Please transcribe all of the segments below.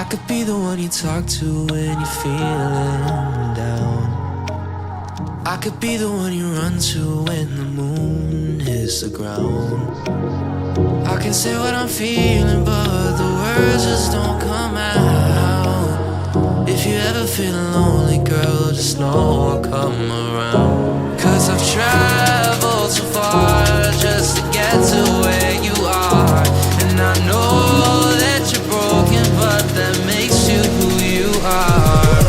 could be the one you talk to when you're feeling down. I could be the one you run to when the moon hits the ground. I can say what I'm feeling, but the words just don't come out. If you ever feel lonely, girl, just know I'll come around. 'Cause I've traveled so far just to get to where you are. And I know that you're broken, but that makes you who you are.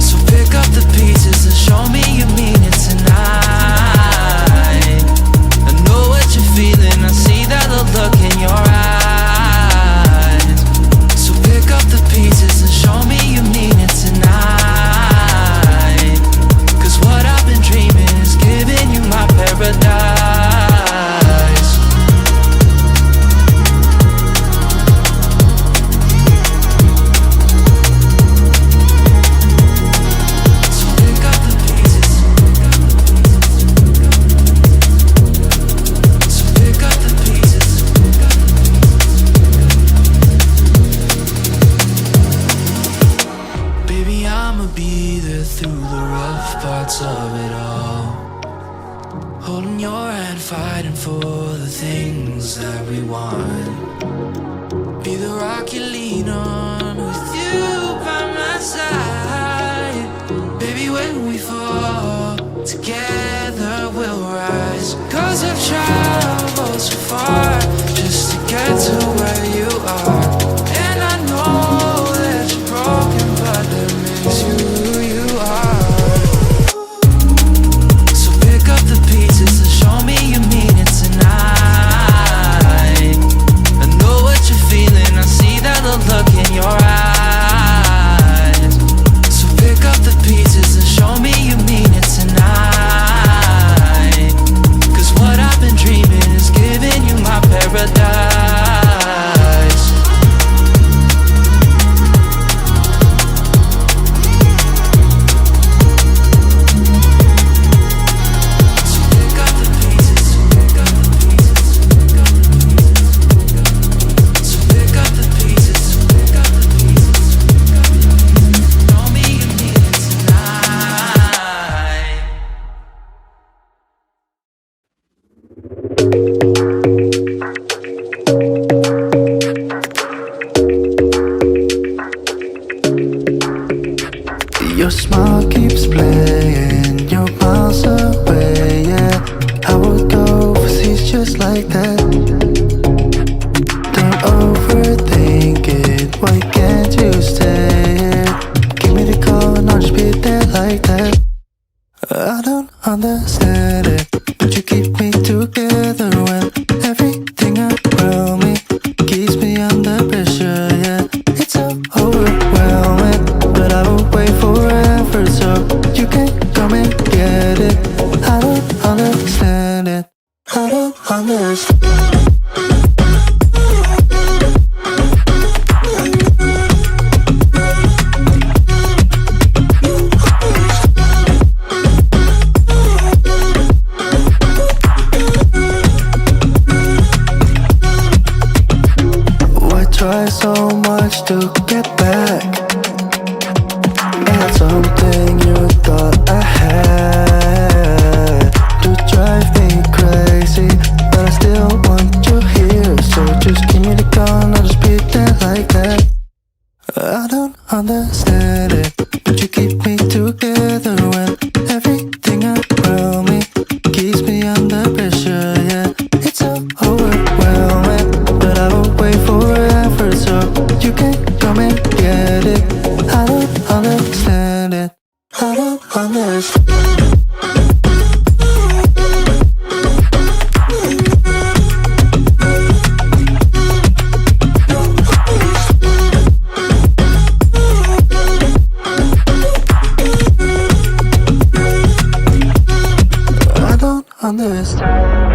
So pick up the pieces and show me you mean it tonight. I know what you're feeling, I see that look in your eyes. So pick up the pieces and show me you mean it tonight. 'Cause what I've been dreaming is giving you my paradise. So pick up the pieces. So pick up the pieces. Baby, I'ma be there through the rough parts of it all. Holding your hand, fighting for the things that we want. Be the rock you lean on, with you by my side. Baby, when we fall, together we'll rise. 'Cause I've traveled so far just to get to where you are. And I know that you're broken, but that makes you who you are. So pick up the pieces and show me you mean it tonight. I know what you're feeling, I see that look in your eyes. So pick up the pieces and show me you mean it tonight. 'Cause what I've been dreaming is giving you my paradise. So pick up the pieces, pick up the pieces, pick up the pieces. So pick up the pieces, pick up the pieces, pick up the pieces. Show me you mean it tonight. Your smile keeps playing, you're miles away, yeah. I would go overseas just like that. Don't overthink it, why can't you stay here? Give me the call and I'll just be there like that. I don't understand it, but you keep me together when everything around me keeps me under pressure, yeah. It's so overwhelming, but I will wait forever so you can come and get it. I don't understand it, I don't understand. Why try so much to get back? Ain't something you thought I had to drive me crazy, but I still want you here. So just give me the call and I'll just be there like that. I don't understand it, but you keep me together when everything around me keeps me under pressure, yeah. It's so overwhelming, but I will wait forever so you can come and get it. I don't understand it, I don't understand. I don't understand.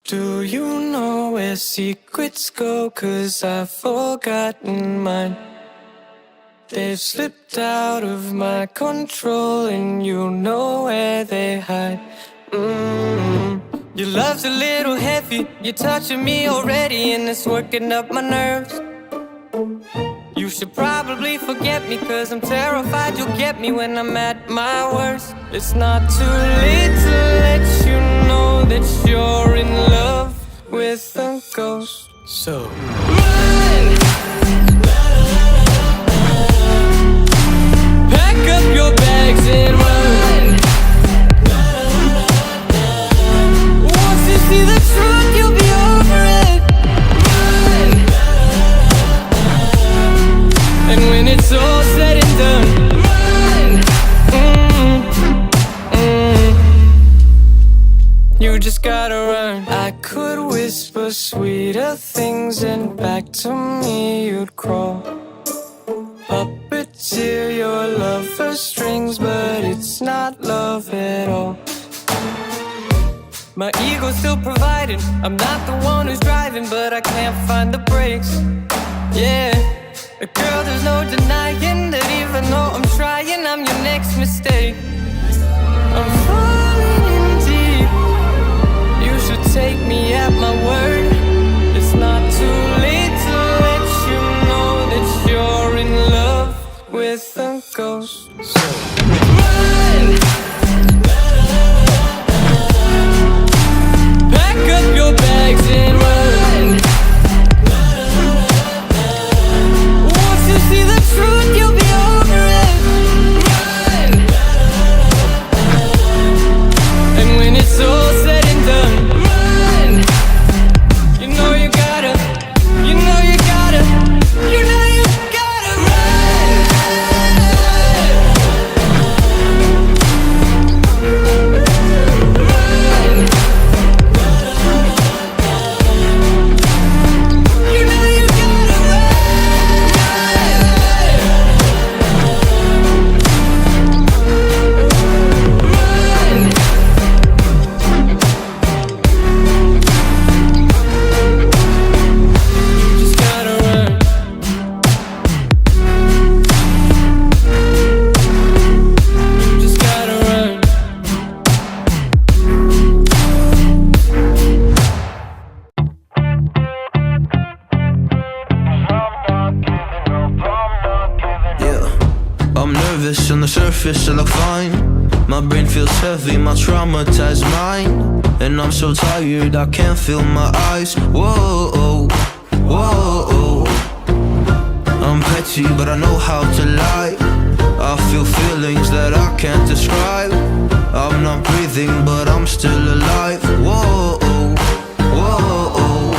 Do you know it's secrets go, 'cause I've forgotten mine. They've slipped out of my control, and you know where they hide. Your love's a little heavy, you're touching me already, and it's working up my nerves. You should probably forget me, 'cause I'm terrified you'll get me when I'm at my worst. It's not too late to let you know that you're in love with a ghost. So run! Pack up your bags and run. Once you see the truth, you'll be over it. Run! And when it's all said and done, run! You just gotta run. I could whisper sweeter things, and back to me you'd crawl. Puppeteer your love for strings, but it's not love at all. My ego's still providing, I'm not the one who's driving, but I can't find the brakes. Yeah, girl, there's no denying that even though I'm trying, I'm your next mistake. I'm falling in deep, you should take me at my word. It's not too late to let you know that you're in love with a ghost. So run! Pack up your bags and run. Once you see the truth, you'll be over it. Run! And when it's all said and done, run! You know you gotta, you know you gotta, you know you gotta run! Run! You know you gotta run! You just gotta run. You just gotta run. Yeah, I'm nervous on the surface, I look fine. My brain feels heavy, my traumatized mind. And I'm so tired, I can't feel my eyes. Whoa, whoa. I'm petty, but I know how to lie. I feel feelings that I can't describe. I'm not breathing, but I'm still alive. Whoa, whoa.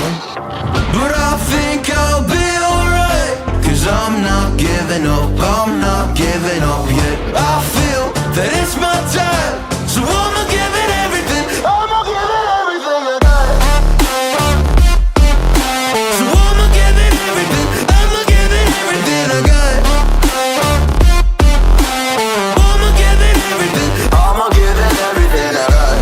But I think I'll be alright, 'cause I'm not giving up, I'm not giving up yet. I feel that it's my time, so I'ma give it everything. I'ma give it everything I got. So I'ma give it everything, I'ma give it everything I got. I'ma give it everything, I'ma give it everything I got.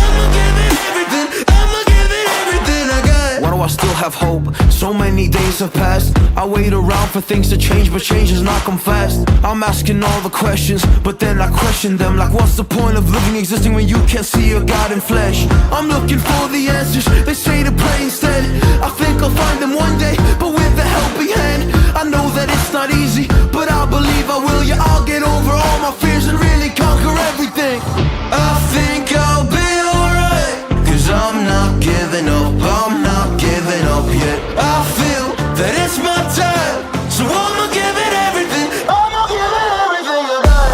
I'ma give it everything, I'ma give it everything I got. Why do I still have hope? So many days have passed. I wait around for things to change, but change has not come fast. I'm asking all the questions, but then I question them. Like, what's the point of living, existing when you can't see a God in flesh? I'm looking for the answers, they say to pray instead. I think I'll find them one day, but with a helping hand. I know that it's not easy, but I believe I will. Yeah, I'll get over all my fears and really conquer everything. I think I'll be alright, 'cause I'm not giving up, I'm not giving up yet. I feel that it's my time, so I'ma give it everything. I'ma give it everything I got.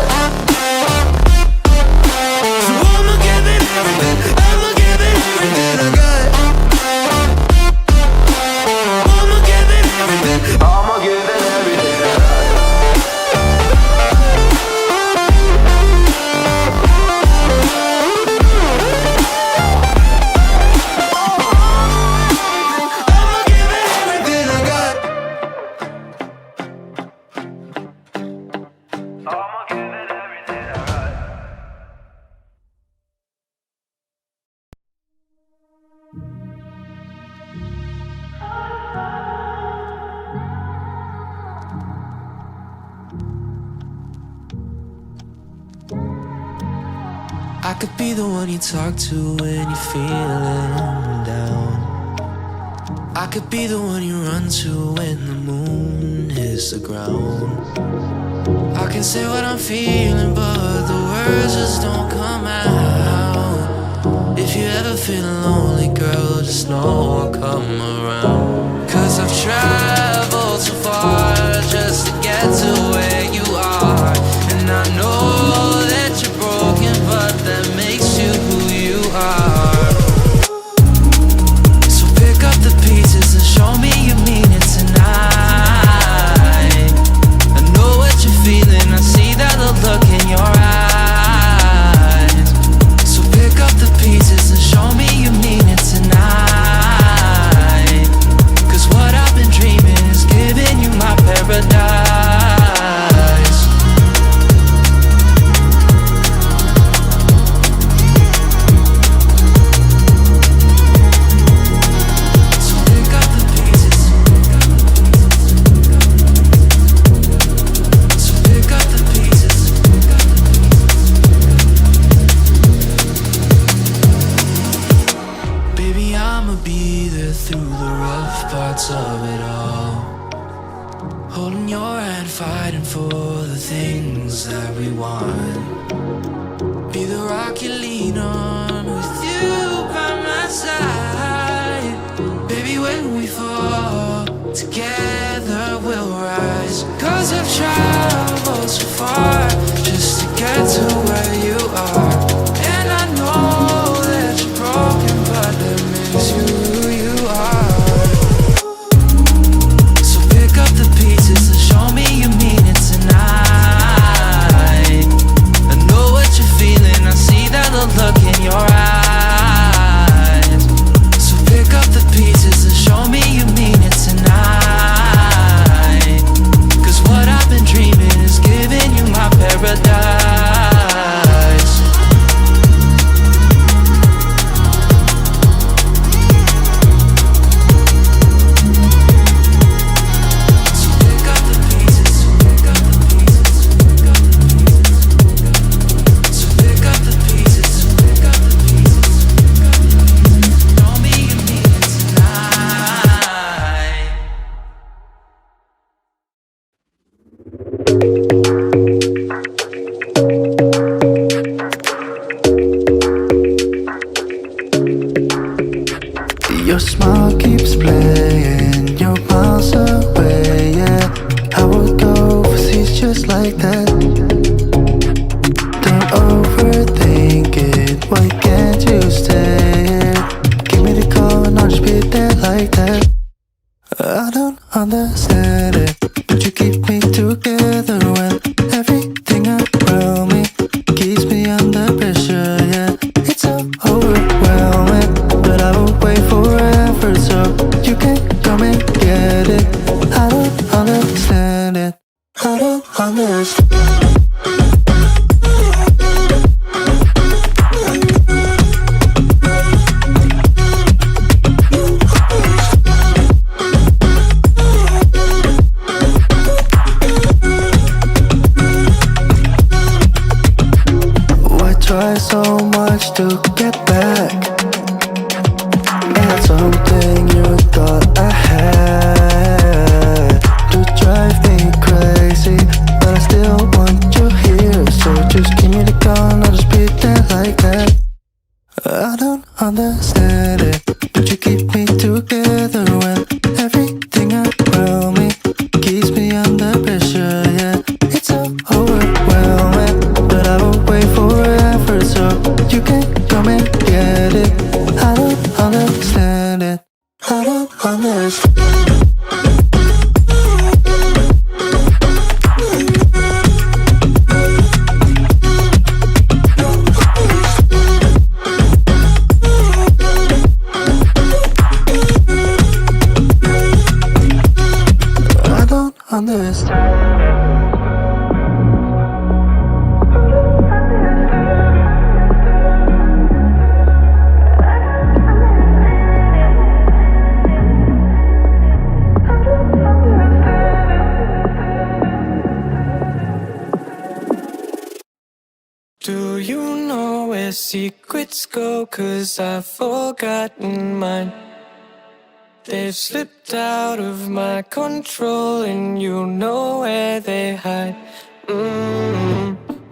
So I'ma give it everything, I'ma give it everything I got. I'ma give it everything, I'ma give it everything I got. I could be the one you talk to when you're feeling down. I could be the one you run to when the moon hits the ground. I can say what I'm feeling, but the words just don't come out. If you ever feel lonely, girl, just know I'll come around. 'Cause I've traveled so far just to get to where you are. And I know that you're broken, but that makes you who you are. So pick up the pieces and show me you mean it tonight. I know what you're feeling, I see that look in your eyes. So pick up the pieces and show me you mean it tonight. 'Cause what I've been dreaming is giving you my paradise. So pick up the pieces. So pick up the pieces. Baby, I'ma be there through the rough parts of it all. Holding your hand, fighting for the things that we want. Be the rock you lean on, with you by my side. Baby, when we fall, together we'll rise. 'Cause I've traveled so far just to get to where you are. And I know that you're broken, but that makes you who you are. So pick up the pieces and show me you mean it tonight. I know what you're feeling, I see that look in your eyes. So pick up the pieces and show me you mean it tonight. 'Cause what I've been dreaming is giving you my paradise. So pick up the pieces, pick up the pieces, pick up the pieces. So pick up the pieces, pick up the pieces, pick up the pieces. Show me you mean it tonight. Your smile keeps playing, you're miles away, yeah. I would go overseas just like that. Don't overthink it, why can't you stay here? Give me the call and I'll just be there like that. I don't understand it, but you keep me together when everything around me keeps me under pressure, yeah. It's so overwhelming, but I will wait forever so you can come and get it. I don't understand it, I don't understand. Why try so much to get back? Ain't something you thought I had to drive me crazy, but I still want you here. So just give me the call and I'll just be there like that. I don't understand it, but you keep me together when everything around me keeps me under pressure, yeah. It's so overwhelming, but I will wait forever so you can come and get it. I don't understand it, I don't understand. Do you know where secrets go? 'Cause I've forgotten mine. They've slipped out of my control, and you know where they hide.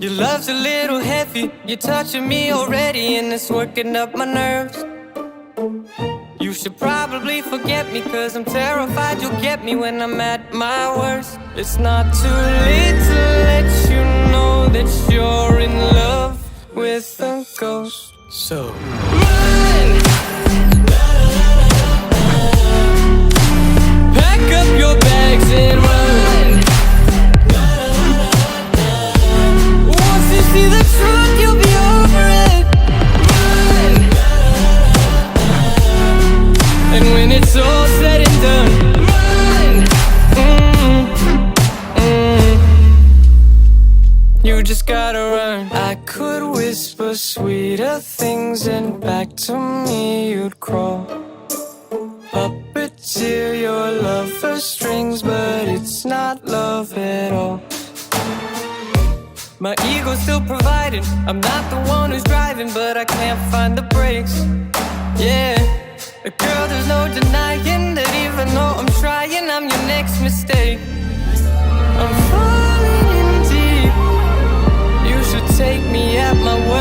Your love's a little heavy, you're touching me already, and it's working up my nerves. You should probably forget me, 'cause I'm terrified you'll get me when I'm at my worst. It's not too late to let you know that you're in love with a ghost. So run! Pack up your bags and run. Once you see the truth, you'll be over it. Run! And when it's all said and done, run! You just gotta run. I could whisper sweeter things, and back to me you'd crawl. Puppeteer your love for strings, but it's not love at all. My ego's still providing, I'm not the one who's driving, but I can't find the brakes. Yeah, girl, there's no denying that even though I'm trying, I'm your next mistake. I'm falling in deep. You should take me at my word.